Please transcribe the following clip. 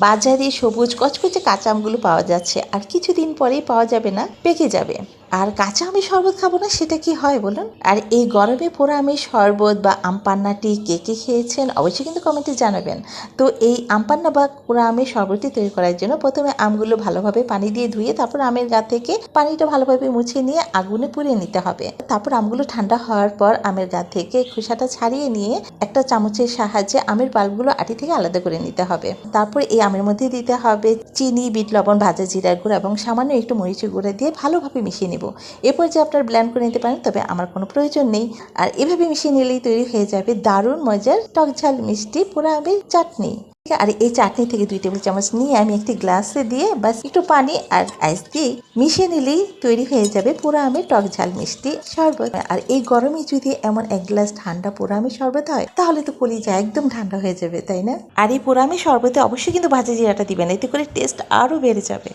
বাজারে সবুজ কচকচে কাঁচা আমগুলো পাওয়া যাচ্ছে, আর কিছুদিন পরেই পাওয়া যাবে না, পেকে যাবে। আর কাঁচা আমের শরবত খাবো না সেটা কি হয় বলুন? আর এই গরমে পোড়া আমের শরবত বা আম পান্নাটি কে কে খেয়েছেন অবশ্যই কিন্তু কমেন্টে জানাবেন। তো এই আম পান্না বা পোড়া আমের শরবতটি তৈরি করার জন্য প্রথমে আমগুলো ভালোভাবে পানি দিয়ে ধুয়ে তারপর আমের গা থেকে পানিটা ভালোভাবে মুছে নিয়ে আগুনে পুড়িয়ে নিতে হবে। তারপর আমগুলো ঠান্ডা হওয়ার পর আমের গা থেকে খোসাটা ছাড়িয়ে নিয়ে একটা চামচের সাহায্যে আমের পাল্পগুলো আটি থেকে আলাদা করে নিতে হবে। তারপর এই আমের মধ্যে দিতে হবে চিনি, বিট লবণ, ভাজা জিরার গুঁড়া এবং সামান্য একটু মরিচের গুঁড়া দিয়ে ভালোভাবে মিশিয়ে নেব। এরপর যে আপনার ব্লেন্ড করে নিতে পারেন, তবে আমার কোনো প্রয়োজন নেই। আর এভাবে মিশিয়ে নিলেই তৈরি হয়ে যাবে দারুণ মজার টক ঝাল মিষ্টি পোড়া আমের চাটনি। আর এই চাটনি থেকে 2 টেবিল চামচ নিয়ে আমি একটি গ্লাসে দিয়ে বাস একটু পানি আর আইস দিয়ে মিশিয়ে নিলেই তৈরি হয়ে যাবে পোড়া আমের টক ঝাল মিষ্টি শরবত। আর এই গরমে যদি এমন এক গ্লাস ঠান্ডা পোড়া আমের শরবত হয় তাহলে তো কলিজা একদম ঠান্ডা হয়ে যাবে, তাই না? আর এই পোড়া আমের শরবতে অবশ্যই কিন্তু ভাজা জিরাটা দিবেন, এতে করে টেস্ট আরও বেড়ে যাবে।